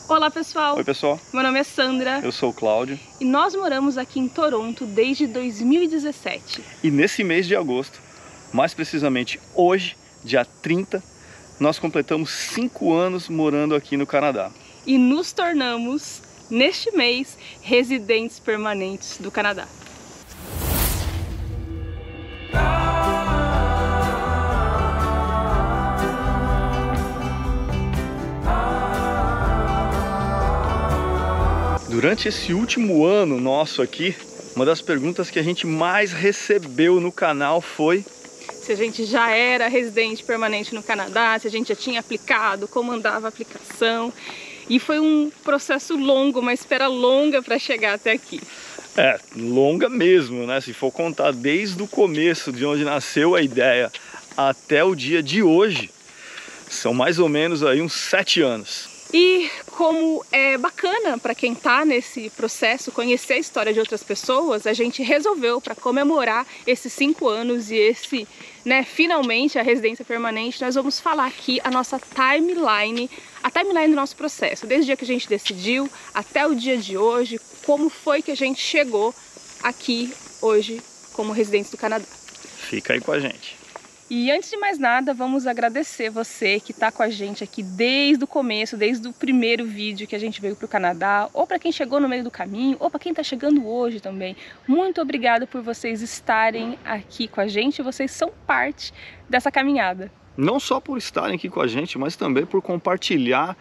Olá pessoal! Oi pessoal! Meu nome é Sandra. Eu sou o Cláudio. E nós moramos aqui em Toronto desde 2017. E nesse mês de agosto, mais precisamente hoje, dia 30, nós completamos 5 anos morando aqui no Canadá. E nos tornamos, neste mês, residentes permanentes do Canadá. Durante esse último ano nosso aqui, uma das perguntas que a gente mais recebeu no canal foi se a gente já era residente permanente no Canadá, se a gente já tinha aplicado, como andava a aplicação. E foi um processo longo, uma espera longa para chegar até aqui. Longa mesmo, né? Se for contar desde o começo, de onde nasceu a ideia, até o dia de hoje, são mais ou menos aí uns 7 anos. E como é bacana para quem está nesse processo conhecer a história de outras pessoas, a gente resolveu, para comemorar esses 5 anos e finalmente a residência permanente, nós vamos falar aqui a nossa timeline, a timeline do nosso processo, desde o dia que a gente decidiu até o dia de hoje, como foi que a gente chegou aqui hoje como residente do Canadá. Fica aí com a gente. E antes de mais nada, vamos agradecer você que está com a gente aqui desde o começo, desde o primeiro vídeo que a gente veio para o Canadá, ou para quem chegou no meio do caminho, ou para quem está chegando hoje também. Muito obrigada por vocês estarem aqui com a gente, vocês são parte dessa caminhada. Não só por estarem aqui com a gente, mas também por compartilhar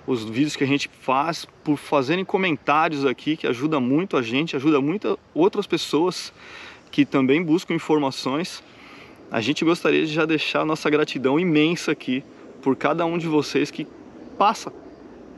os vídeos que a gente faz, por fazerem comentários aqui, que ajuda muito a gente, ajuda muito outras pessoas que também buscam informações. A gente gostaria de já deixar a nossa gratidão imensa aqui por cada um de vocês que passa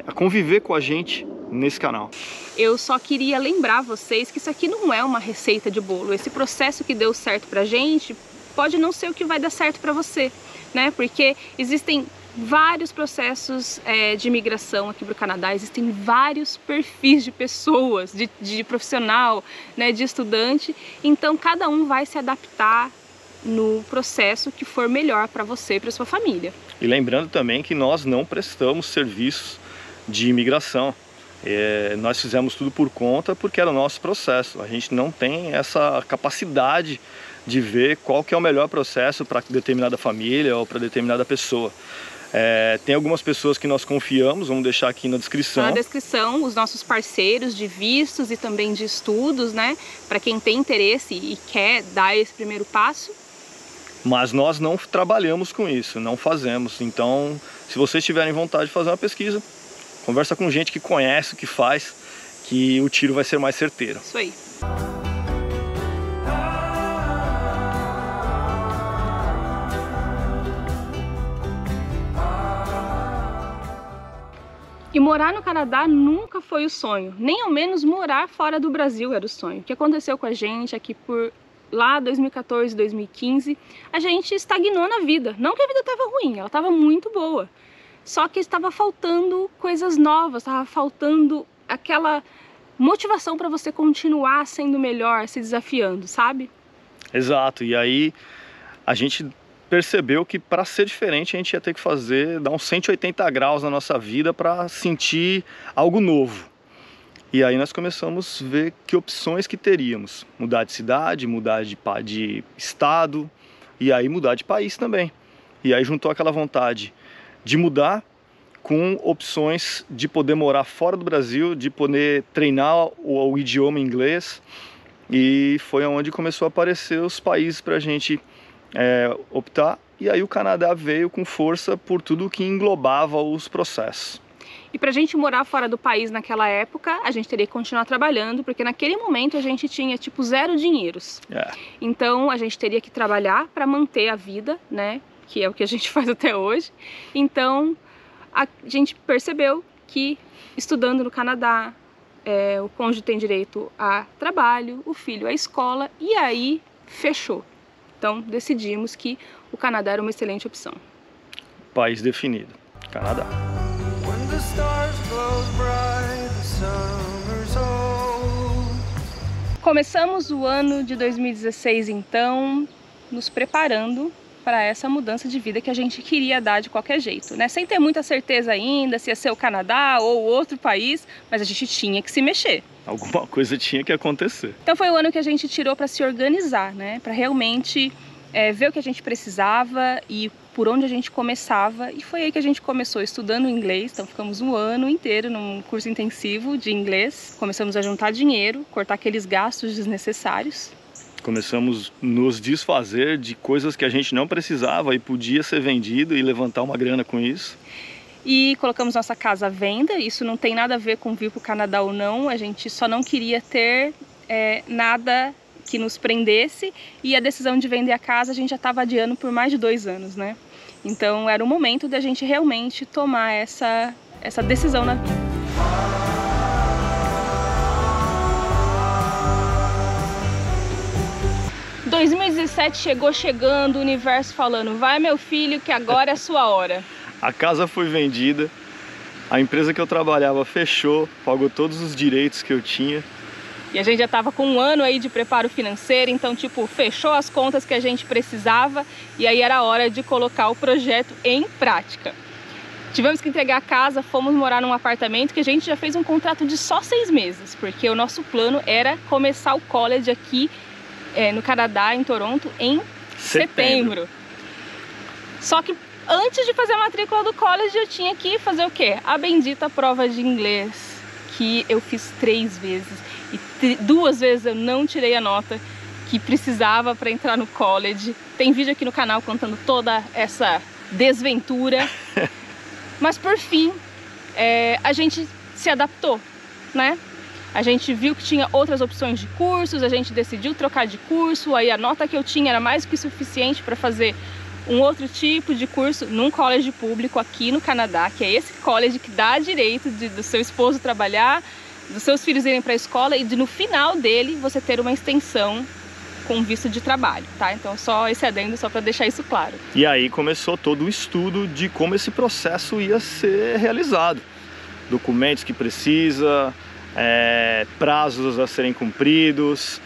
a conviver com a gente nesse canal. Eu só queria lembrar vocês que isso aqui não é uma receita de bolo. Esse processo que deu certo pra gente pode não ser o que vai dar certo pra você, né? Porque existem vários processos de imigração aqui para o Canadá, existem vários perfis de pessoas, de profissional, né, de estudante, então cada um vai se adaptar no processo que for melhor para você e para sua família. E lembrando também que nós não prestamos serviços de imigração. Nós fizemos tudo por conta porque era o nosso processo. A gente não tem essa capacidade de ver qual que é o melhor processo para determinada família ou para determinada pessoa. Tem algumas pessoas que nós confiamos, vamos deixar aqui na descrição. Na descrição, os nossos parceiros de vistos e também de estudos, né? Para quem tem interesse e quer dar esse primeiro passo. Mas nós não trabalhamos com isso, não fazemos. Então, se vocês tiverem vontade de fazer uma pesquisa, conversa com gente que conhece o que faz, que o tiro vai ser mais certeiro. Isso aí. E morar no Canadá nunca foi o sonho, nem ao menos morar fora do Brasil era o sonho. O que aconteceu com a gente aqui por lá 2014, 2015, a gente estagnou na vida. Não que a vida estava ruim, ela estava muito boa. Só que estava faltando coisas novas, estava faltando aquela motivação para você continuar sendo melhor, se desafiando, sabe? Exato, e aí a gente percebeu que para ser diferente a gente ia ter que dar uns 180 graus na nossa vida para sentir algo novo. E aí nós começamos a ver que opções que teríamos. Mudar de cidade, mudar de estado e aí mudar de país também. E aí juntou aquela vontade de mudar com opções de poder morar fora do Brasil, de poder treinar o idioma inglês. E foi onde começou a aparecer os países para a gente optar. E aí o Canadá veio com força por tudo que englobava os processos. E para a gente morar fora do país naquela época, a gente teria que continuar trabalhando, porque naquele momento a gente tinha tipo 0 dinheiros. Então a gente teria que trabalhar para manter a vida, né? Que é o que a gente faz até hoje. Então a gente percebeu que estudando no Canadá, o cônjuge tem direito a trabalho, o filho à escola, e aí fechou. Então decidimos que o Canadá era uma excelente opção. País definido, Canadá. Começamos o ano de 2016 então, nos preparando para essa mudança de vida que a gente queria dar de qualquer jeito, né? Sem ter muita certeza ainda se ia ser o Canadá ou outro país, mas a gente tinha que se mexer. Alguma coisa tinha que acontecer. Então foi o ano que a gente tirou para se organizar, né? Para realmente ver o que a gente precisava e por onde a gente começava. E foi aí que a gente começou estudando inglês. Então ficamos um ano inteiro num curso intensivo de inglês. Começamos a juntar dinheiro, cortar aqueles gastos desnecessários. Começamos a nos desfazer de coisas que a gente não precisava e podia ser vendido e levantar uma grana com isso. E colocamos nossa casa à venda. Isso não tem nada a ver com vir para o Canadá ou não. A gente só não queria ter nada que nos prendesse. E a decisão de vender a casa a gente já estava adiando por mais de 2 anos, né? Então era o momento da gente realmente tomar essa decisão na vida. 2017 chegou chegando, o universo falando, vai meu filho que agora é a sua hora. A casa foi vendida, a empresa que eu trabalhava fechou, pagou todos os direitos que eu tinha. E a gente já estava com um ano aí de preparo financeiro, então tipo, fechou as contas que a gente precisava e aí era a hora de colocar o projeto em prática. Tivemos que entregar a casa, fomos morar num apartamento que a gente já fez um contrato de só 6 meses, porque o nosso plano era começar o college aqui no Canadá, em Toronto, em setembro. Só que antes de fazer a matrícula do college eu tinha que fazer o quê? A bendita prova de inglês, que eu fiz 3 vezes e 2 vezes eu não tirei a nota que precisava para entrar no college. Tem vídeo aqui no canal contando toda essa desventura. Mas por fim, a gente se adaptou, né? A gente viu que tinha outras opções de cursos, a gente decidiu trocar de curso, aí a nota que eu tinha era mais do que suficiente para fazer um outro tipo de curso num college público aqui no Canadá, que é esse college que dá direito do seu esposo trabalhar, dos seus filhos irem para a escola e no final dele você ter uma extensão com visto de trabalho, tá? Então só esse adendo, só para deixar isso claro. E aí começou todo o estudo de como esse processo ia ser realizado. Documentos que precisa, prazos a serem cumpridos,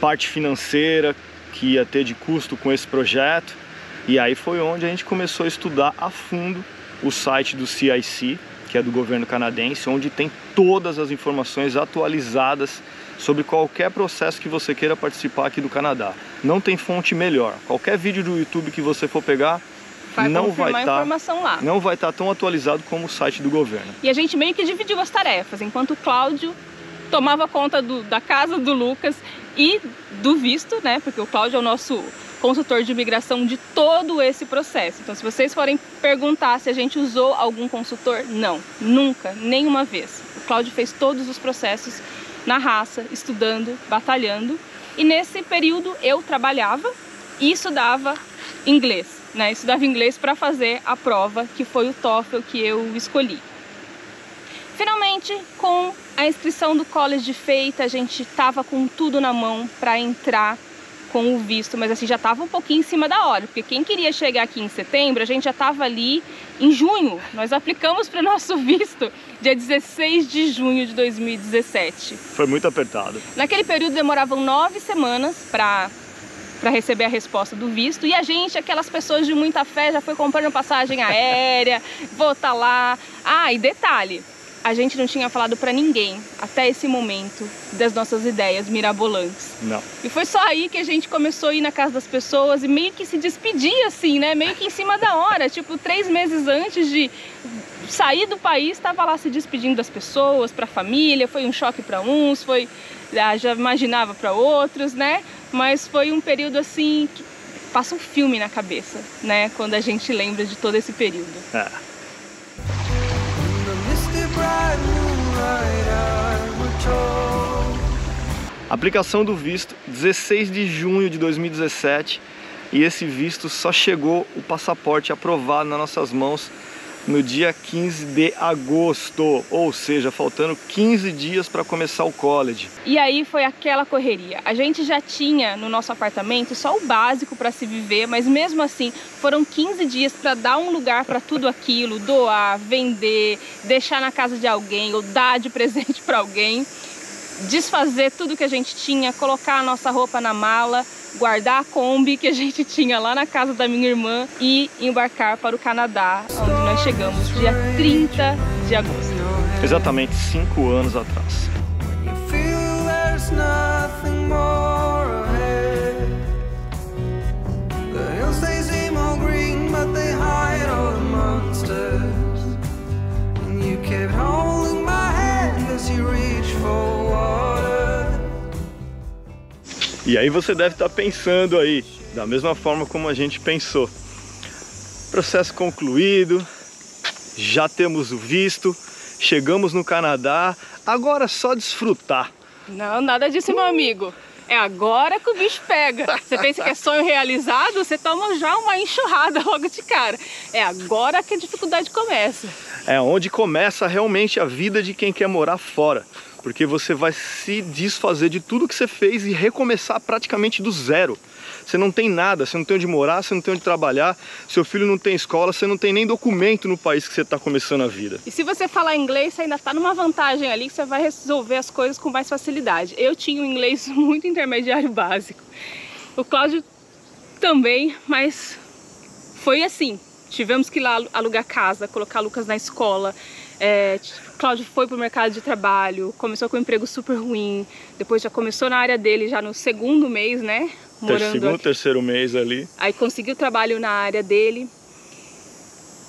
parte financeira que ia ter de custo com esse projeto. E aí foi onde a gente começou a estudar a fundo o site do CIC, que é do governo canadense, onde tem todas as informações atualizadas sobre qualquer processo que você queira participar aqui do Canadá. Não tem fonte melhor. Qualquer vídeo do YouTube que você for pegar, não vai estar tão atualizado como o site do governo. E a gente meio que dividiu as tarefas, enquanto o Cláudio tomava conta da casa do Lucas e do visto, né? Porque o Cláudio é o nosso consultor de imigração de todo esse processo. Então, se vocês forem perguntar se a gente usou algum consultor, não, nunca, nenhuma vez. O Cláudio fez todos os processos na raça, estudando, batalhando. E nesse período eu trabalhava e estudava inglês, né? Estudava inglês para fazer a prova, que foi o TOEFL que eu escolhi. Finalmente, com a inscrição do college feita, a gente estava com tudo na mão para entrar com o visto, mas assim, já estava um pouquinho em cima da hora, porque quem queria chegar aqui em setembro, a gente já estava ali em junho. Nós aplicamos para o nosso visto dia 16 de junho de 2017. Foi muito apertado. Naquele período demoravam 9 semanas para receber a resposta do visto, e a gente, aquelas pessoas de muita fé, já foi comprando passagem aérea, vou estar lá. Ah, e detalhe, a gente não tinha falado pra ninguém, até esse momento, das nossas ideias mirabolantes. Não. E foi só aí que a gente começou a ir na casa das pessoas e meio que se despedir assim, né? Meio que em cima da hora, tipo 3 meses antes de sair do país, estava lá se despedindo das pessoas, pra família. Foi um choque pra uns, já imaginava pra outros, né? Mas foi um período assim, que passa um filme na cabeça, né? Quando a gente lembra de todo esse período. Aplicação do visto, 16 de junho de 2017, e esse visto só chegou o passaporte aprovado nas nossas mãos no dia 15 de agosto, ou seja, faltando 15 dias para começar o college. E aí foi aquela correria. A gente já tinha no nosso apartamento só o básico para se viver, mas mesmo assim foram 15 dias para dar um lugar para tudo aquilo, doar, vender, deixar na casa de alguém ou dar de presente para alguém, desfazer tudo que a gente tinha, colocar a nossa roupa na mala guardar a Kombi que a gente tinha lá na casa da minha irmã e embarcar para o Canadá, onde nós chegamos dia 30 de agosto. Exatamente 5 anos atrás. E aí você deve estar pensando aí, da mesma forma como a gente pensou. Processo concluído, já temos o visto, chegamos no Canadá, agora é só desfrutar. Não, nada disso, meu amigo. É agora que o bicho pega. Você pensa que é sonho realizado, você toma já uma enxurrada logo de cara. É agora que a dificuldade começa. É onde começa realmente a vida de quem quer morar fora. Porque você vai se desfazer de tudo que você fez e recomeçar praticamente do zero. Você não tem nada, você não tem onde morar, você não tem onde trabalhar, seu filho não tem escola, você não tem nem documento no país que você está começando a vida. E se você falar inglês, você ainda está numa vantagem ali que você vai resolver as coisas com mais facilidade. Eu tinha um inglês muito intermediário básico. O Cláudio também, mas foi assim. Tivemos que ir lá alugar casa, colocar Lucas na escola. Cláudio foi pro mercado de trabalho, começou com um emprego super ruim, depois já começou na área dele já no segundo mês, né? Segundo, terceiro mês ali. Aí conseguiu trabalho na área dele.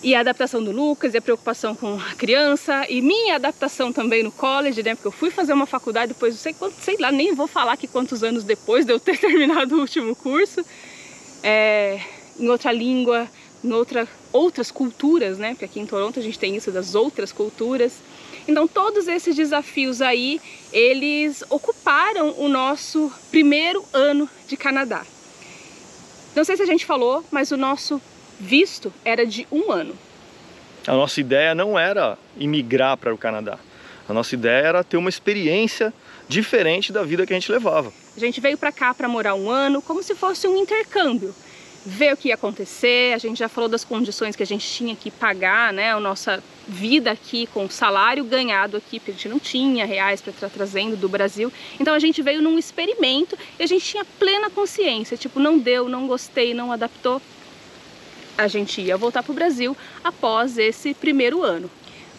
E a adaptação do Lucas, e a preocupação com a criança, e minha adaptação também no college, né? Porque eu fui fazer uma faculdade depois, não sei quanto, sei lá, nem vou falar que quantos anos depois de eu ter terminado o último curso. Em outra língua, em outras culturas, né? Porque aqui em Toronto a gente tem isso das outras culturas. Então todos esses desafios aí, eles ocuparam o nosso primeiro ano de Canadá. Não sei se a gente falou, mas o nosso visto era de 1 ano. A nossa ideia não era imigrar para o Canadá. A nossa ideia era ter uma experiência diferente da vida que a gente levava. A gente veio para cá para morar 1 ano, como se fosse um intercâmbio. Ver o que ia acontecer, a gente já falou das condições que a gente tinha que pagar, né, a nossa vida aqui com o salário ganhado aqui, porque a gente não tinha reais para estar trazendo do Brasil. Então a gente veio num experimento e a gente tinha plena consciência, tipo, não deu, não gostei, não adaptou. A gente ia voltar para o Brasil após esse primeiro ano.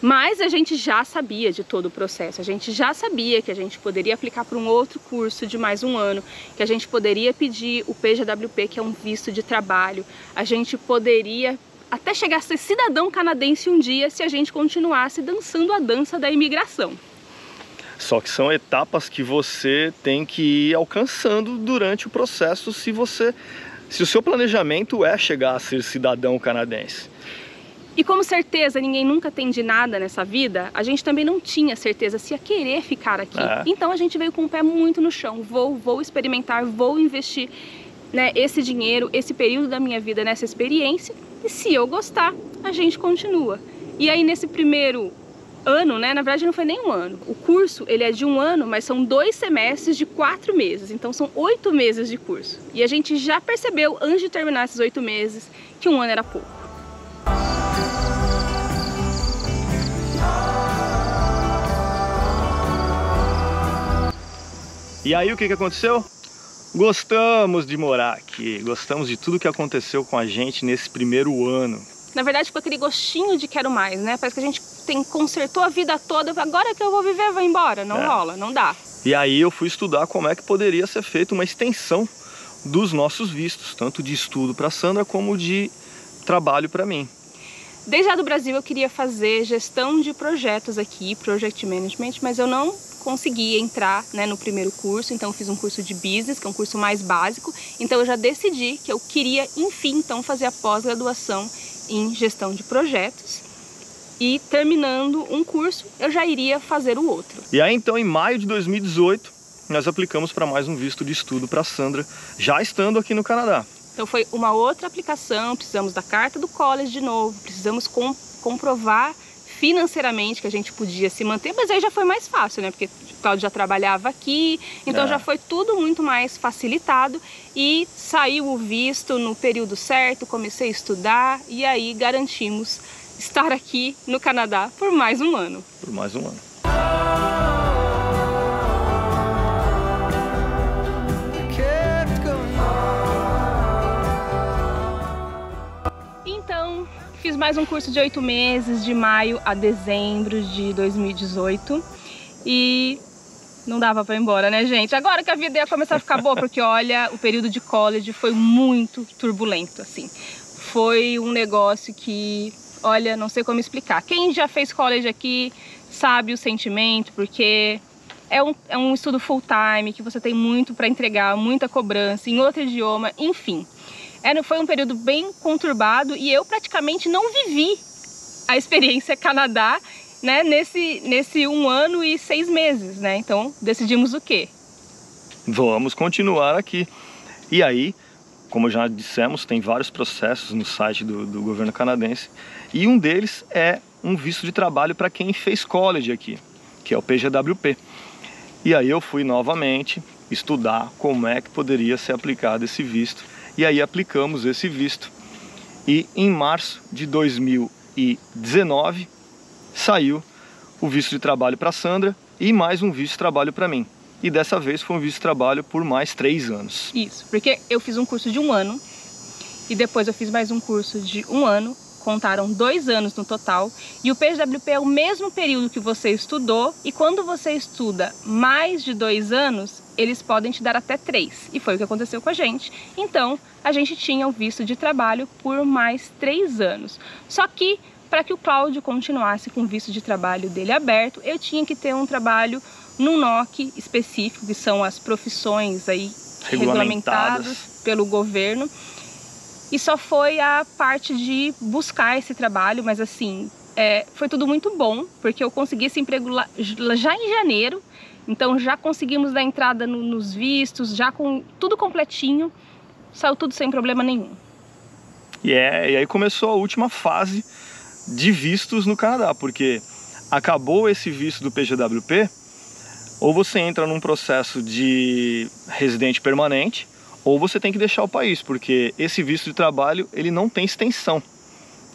Mas a gente já sabia de todo o processo, a gente já sabia que a gente poderia aplicar para um outro curso de mais 1 ano, que a gente poderia pedir o PJWP, que é um visto de trabalho, a gente poderia até chegar a ser cidadão canadense um dia se a gente continuasse dançando a dança da imigração. Só que são etapas que você tem que ir alcançando durante o processo se o seu planejamento é chegar a ser cidadão canadense. E como certeza ninguém nunca tem de nada nessa vida, a gente também não tinha certeza se ia querer ficar aqui. Então a gente veio com o pé muito no chão. Vou experimentar, vou investir, né, esse dinheiro, esse período da minha vida nessa experiência. E se eu gostar, a gente continua. E aí nesse primeiro ano, né, na verdade não foi nem 1 ano. O curso ele é de 1 ano, mas são 2 semestres de 4 meses. Então são 8 meses de curso. E a gente já percebeu, antes de terminar esses 8 meses, que 1 ano era pouco. E aí o que aconteceu? Gostamos de morar aqui, gostamos de tudo que aconteceu com a gente nesse primeiro ano. Na verdade ficou aquele gostinho de quero mais, né? Parece que a gente consertou a vida toda, agora que eu vou viver, eu vou embora. Não rola, não dá. E aí eu fui estudar como é que poderia ser feita uma extensão dos nossos vistos, tanto de estudo para a Sandra como de trabalho para mim. Desde lá do Brasil eu queria fazer gestão de projetos aqui, Project Management, mas eu não consegui entrar, né, no primeiro curso, então eu fiz um curso de Business, que é um curso mais básico, então eu já decidi que eu queria, enfim, então fazer a pós-graduação em gestão de projetos e terminando um curso, eu já iria fazer o outro. E aí então, em maio de 2018, nós aplicamos para mais um visto de estudo para a Sandra, já estando aqui no Canadá. Então foi uma outra aplicação, precisamos da carta do college de novo, precisamos comprovar financeiramente que a gente podia se manter, mas aí já foi mais fácil, né? Porque o Cláudio já trabalhava aqui, então já foi tudo muito mais facilitado e saiu o visto no período certo, comecei a estudar e aí garantimos estar aqui no Canadá por mais 1 ano. Por mais 1 ano. fiz mais um curso de 8 meses, de maio a dezembro de 2018. E não dava pra ir embora, né, gente? Agora que a vida ia começar a ficar boa, porque olha, o período de college foi muito turbulento, assim. Foi um negócio que, olha, não sei como explicar. Quem já fez college aqui sabe o sentimento, porque é um estudo full time, que você tem muito para entregar, muita cobrança, em outro idioma, enfim. Foi um período bem conturbado e eu praticamente não vivi a experiência Canadá, né, nesse 1 ano e 6 meses, né? Então decidimos o quê? Vamos continuar aqui. E aí, como já dissemos, tem vários processos no site do governo canadense e um deles é um visto de trabalho para quem fez college aqui, que é o PGWP. E aí eu fui novamente estudar como é que poderia ser aplicado esse visto. E aí aplicamos esse visto. E em março de 2019 saiu o visto de trabalho para Sandra e mais um visto de trabalho para mim. E dessa vez foi um visto de trabalho por mais 3 anos. Isso, porque eu fiz um curso de 1 ano e depois eu fiz mais um curso de 1 ano. Contaram 2 anos no total, e o PGWP é o mesmo período que você estudou, e quando você estuda mais de 2 anos, eles podem te dar até 3, e foi o que aconteceu com a gente. Então, a gente tinha o visto de trabalho por mais 3 anos. Só que, para que o Cláudio continuasse com o visto de trabalho dele aberto, eu tinha que ter um trabalho num NOC específico, que são as profissões aí regulamentadas pelo governo. E só foi a parte de buscar esse trabalho, mas assim, foi tudo muito bom, porque eu consegui esse emprego já em janeiro, então já conseguimos dar entrada nos vistos, já com tudo completinho, saiu tudo sem problema nenhum. E aí começou a última fase de vistos no Canadá, porque acabou esse visto do PGWP, ou você entra num processo de residente permanente, ou você tem que deixar o país, porque esse visto de trabalho ele não tem extensão.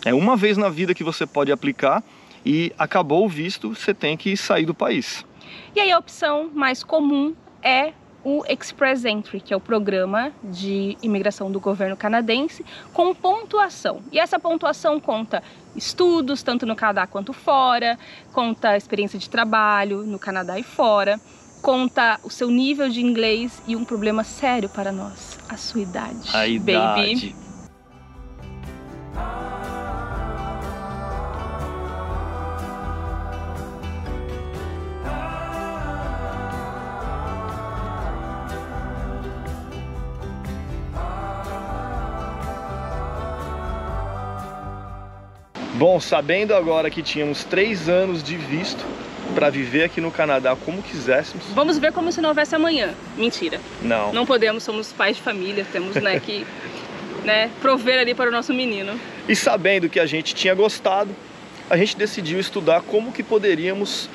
É uma vez na vida que você pode aplicar e acabou o visto, você tem que sair do país. E aí a opção mais comum é o Express Entry, que é o programa de imigração do governo canadense, com pontuação. E essa pontuação conta estudos, tanto no Canadá quanto fora, conta experiência de trabalho no Canadá e fora, conta o seu nível de inglês e um problema sério para nós, a sua idade. A idade. Baby. Bom, sabendo agora que tínhamos 3 anos de visto para viver aqui no Canadá como quiséssemos. Vamos ver como se não houvesse amanhã. Mentira. Não. Não podemos, somos pais de família, temos que prover ali para o nosso menino. E sabendo que a gente tinha gostado, a gente decidiu estudar como que poderíamos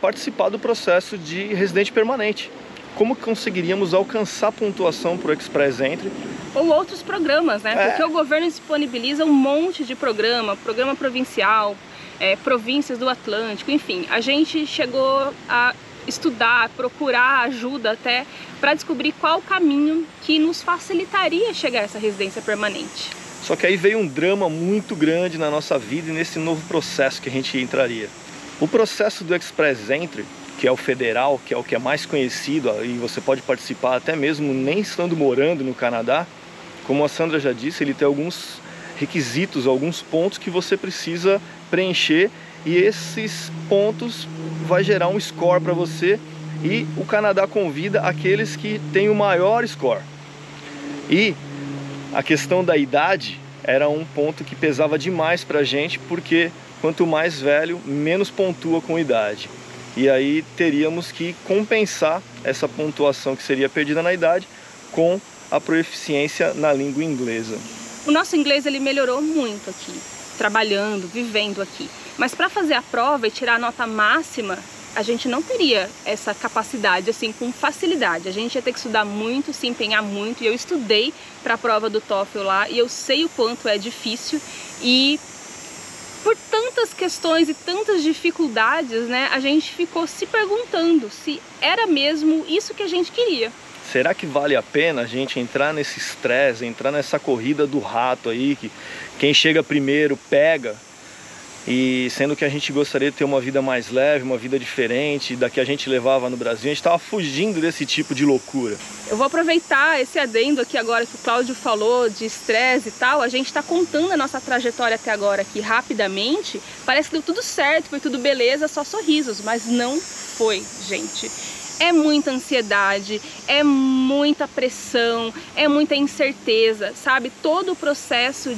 participar do processo de residente permanente. Como conseguiríamos alcançar pontuação para o Express Entry. Ou outros programas, né? Porque o governo disponibiliza um monte de programa provincial, províncias do Atlântico, enfim. A gente chegou a estudar, procurar ajuda até para descobrir qual caminho que nos facilitaria chegar a essa residência permanente. Só que aí veio um drama muito grande na nossa vida e nesse novo processo que a gente entraria. O processo do Express Entry, que é o federal, que é o que é mais conhecido, e você pode participar até mesmo nem estando morando no Canadá, como a Sandra já disse, ele tem alguns requisitos, alguns pontos que você precisa preencher, e esses pontos vai gerar um score para você, e o Canadá convida aqueles que têm o maior score. E a questão da idade era um ponto que pesava demais para a gente, porque quanto mais velho, menos pontua com idade. E aí teríamos que compensar essa pontuação que seria perdida na idade com a proficiência na língua inglesa. O nosso inglês ele melhorou muito aqui, trabalhando, vivendo aqui. Mas para fazer a prova e tirar a nota máxima, a gente não teria essa capacidade assim com facilidade. A gente ia ter que estudar muito, se empenhar muito. E eu estudei para a prova do TOEFL lá e eu sei o quanto é difícil. E por tantas questões e tantas dificuldades, né, a gente ficou se perguntando se era mesmo isso que a gente queria. será que vale a pena a gente entrar nesse estresse, entrar nessa corrida do rato aí, que quem chega primeiro pega, e sendo que a gente gostaria de ter uma vida mais leve, uma vida diferente da que a gente levava no Brasil, a gente estava fugindo desse tipo de loucura. Eu vou aproveitar esse adendo aqui agora que o Cláudio falou de estresse e tal. A gente está contando a nossa trajetória até agora aqui rapidamente. Parece que deu tudo certo, foi tudo beleza, só sorrisos, mas não foi, gente. É muita ansiedade, é muita pressão, é muita incerteza, sabe? Todo o processo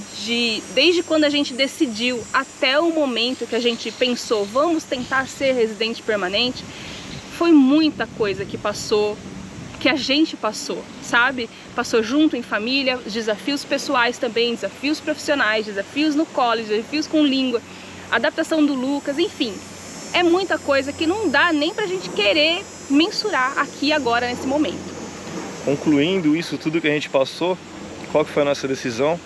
desde quando a gente decidiu até o momento que a gente pensou, vamos tentar ser residente permanente, foi muita coisa que passou, que a gente passou, sabe? Passou junto em família, desafios pessoais também, desafios profissionais, desafios no college, desafios com língua, adaptação do Lucas, enfim. É muita coisa que não dá nem pra gente querer mensurar aqui agora nesse momento. Concluindo isso tudo que a gente passou, qual que foi a nossa decisão?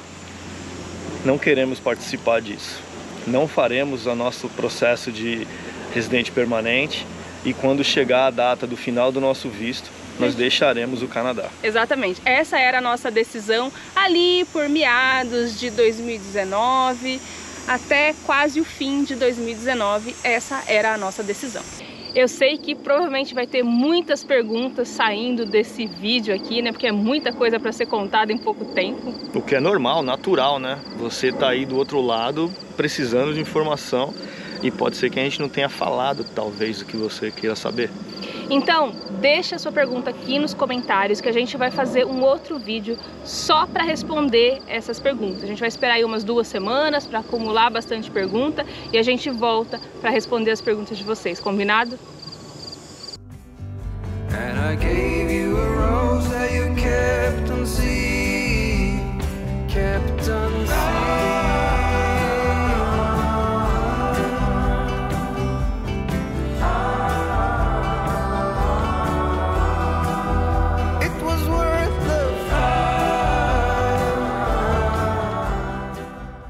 Não queremos participar disso. Não faremos o nosso processo de residente permanente e quando chegar a data do final do nosso visto, nós deixaremos o Canadá. Exatamente. Essa era a nossa decisão ali por meados de 2019 até quase o fim de 2019. Essa era a nossa decisão. Eu sei que provavelmente vai ter muitas perguntas saindo desse vídeo aqui, né? Porque é muita coisa para ser contada em pouco tempo. O que é normal, natural, né? Você tá aí do outro lado precisando de informação e pode ser que a gente não tenha falado, talvez, o que você queira saber. Então, deixa a sua pergunta aqui nos comentários que a gente vai fazer um outro vídeo só para responder essas perguntas. A gente vai esperar aí umas 2 semanas para acumular bastante pergunta e a gente volta para responder as perguntas de vocês, combinado? And I gave you a rose that you kept unseen, kept unseen.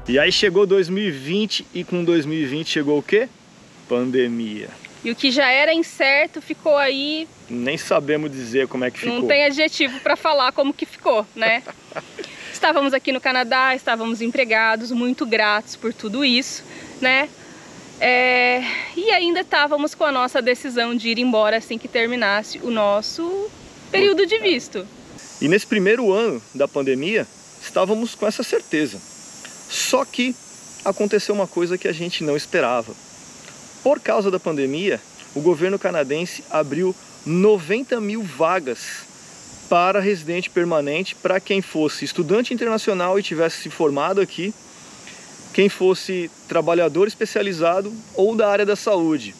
E aí chegou 2020 e com 2020 chegou o quê? Pandemia. E o que já era incerto ficou aí... Nem sabemos dizer como é que ficou. Não tem adjetivo para falar como que ficou, né? Estávamos aqui no Canadá, estávamos empregados, muito gratos por tudo isso, né? E ainda estávamos com a nossa decisão de ir embora assim que terminasse o nosso período de visto. E nesse primeiro ano da pandemia, estávamos com essa certeza. Só que aconteceu uma coisa que a gente não esperava. Por causa da pandemia, o governo canadense abriu 90 mil vagas para residente permanente para quem fosse estudante internacional e tivesse se formado aqui, quem fosse trabalhador especializado ou da área da saúde.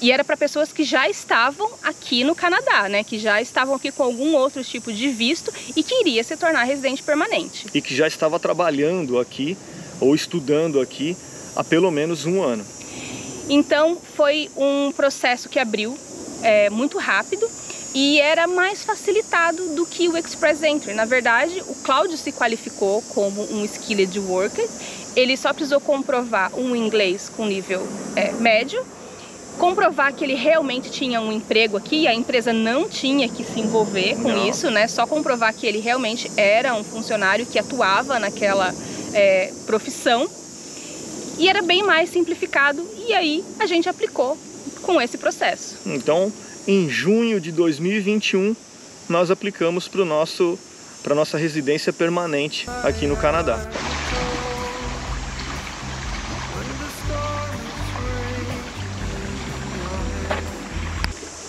E era para pessoas que já estavam aqui no Canadá, né? Que já estavam aqui com algum outro tipo de visto e que iria se tornar residente permanente. E que já estava trabalhando aqui ou estudando aqui há pelo menos 1 ano. Então foi um processo que abriu muito rápido e era mais facilitado do que o Express Entry. Na verdade, o Cláudio se qualificou como um Skilled Worker. Ele só precisou comprovar um inglês com nível médio, comprovar que ele realmente tinha um emprego aqui, a empresa não tinha que se envolver com isso, né? Só comprovar que ele realmente era um funcionário que atuava naquela profissão. E era bem mais simplificado e aí a gente aplicou com esse processo. Então, em junho de 2021, nós aplicamos para a nossa residência permanente aqui no Canadá.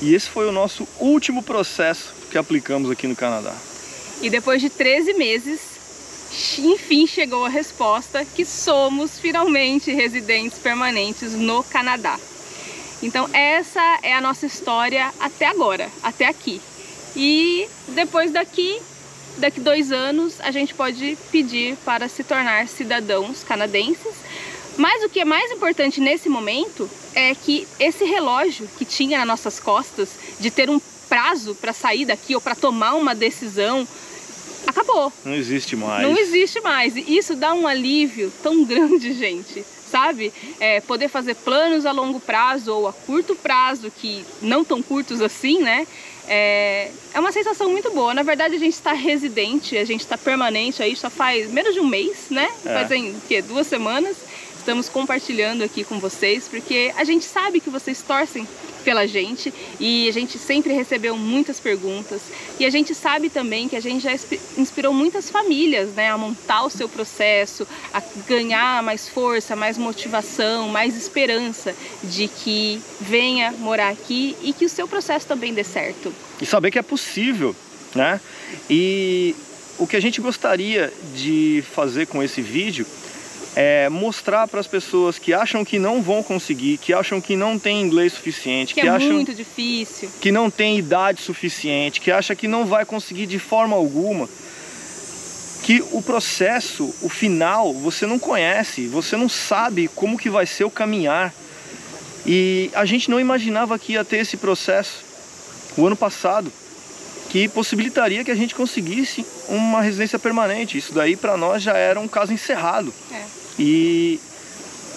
E esse foi o nosso último processo que aplicamos aqui no Canadá. E depois de 13 meses, enfim chegou a resposta que somos finalmente residentes permanentes no Canadá. Então essa é a nossa história até agora, até aqui. E depois daqui 2 anos, a gente pode pedir para se tornar cidadãos canadenses. Mas o que é mais importante nesse momento é que esse relógio que tinha nas nossas costas de ter um prazo para sair daqui ou para tomar uma decisão, acabou. Não existe mais. Não existe mais. E isso dá um alívio tão grande, gente. sabe? Poder fazer planos a longo prazo ou a curto prazo, que não tão curtos assim, né? É uma sensação muito boa. Na verdade, a gente está residente, a gente está permanente aí, só faz menos de um mês, né? Fazem, o quê? 2 semanas. Estamos compartilhando aqui com vocês, porque a gente sabe que vocês torcem pela gente e a gente sempre recebeu muitas perguntas. E a gente sabe também que a gente já inspirou muitas famílias, né, a montar o seu processo, a ganhar mais força, mais motivação, mais esperança de que venha morar aqui e que o seu processo também dê certo. E saber que é possível, né? E o que a gente gostaria de fazer com esse vídeo é mostrar para as pessoas que acham que não vão conseguir, que acham que não tem inglês suficiente, que acham muito difícil, que não tem idade suficiente, que acha que não vai conseguir de forma alguma, que o processo, o final, você não conhece, você não sabe como que vai ser o caminhar. E a gente não imaginava que ia ter esse processo o ano passado, que possibilitaria que a gente conseguisse uma residência permanente. Isso daí para nós já era um caso encerrado. E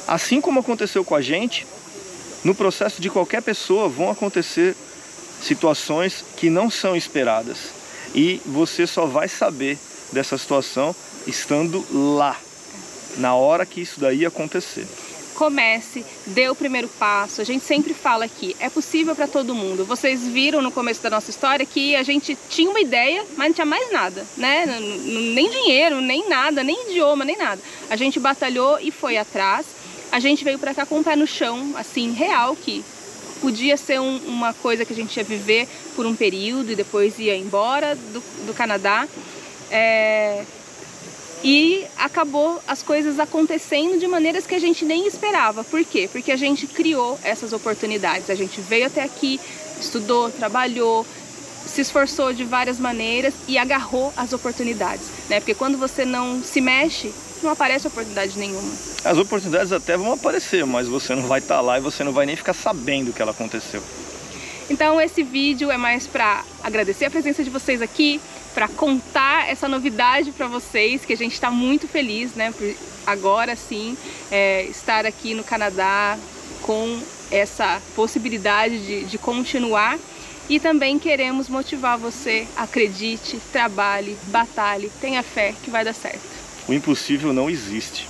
assim como aconteceu com a gente, no processo de qualquer pessoa vão acontecer situações que não são esperadas. E você só vai saber dessa situação estando lá, na hora que isso daí acontecer. Comece, dê o primeiro passo. A gente sempre fala aqui, é possível para todo mundo. Vocês viram no começo da nossa história que a gente tinha uma ideia, mas não tinha mais nada, né? Nem dinheiro, nem nada, nem idioma, nem nada. A gente batalhou e foi atrás. A gente veio para cá com o pé no chão, assim, real, que podia ser uma coisa que a gente ia viver por um período e depois ia embora do Canadá. E acabou as coisas acontecendo de maneiras que a gente nem esperava. Por quê? Porque a gente criou essas oportunidades. A gente veio até aqui, estudou, trabalhou, se esforçou de várias maneiras e agarrou as oportunidades, né? Porque quando você não se mexe, não aparece oportunidade nenhuma. As oportunidades até vão aparecer, mas você não vai estar lá e você não vai nem ficar sabendo que ela aconteceu. Então esse vídeo é mais para agradecer a presença de vocês aqui, para contar essa novidade para vocês, que a gente está muito feliz, né, por agora sim estar aqui no Canadá com essa possibilidade de continuar. E também queremos motivar você, acredite, trabalhe, batalhe, tenha fé que vai dar certo. O impossível não existe.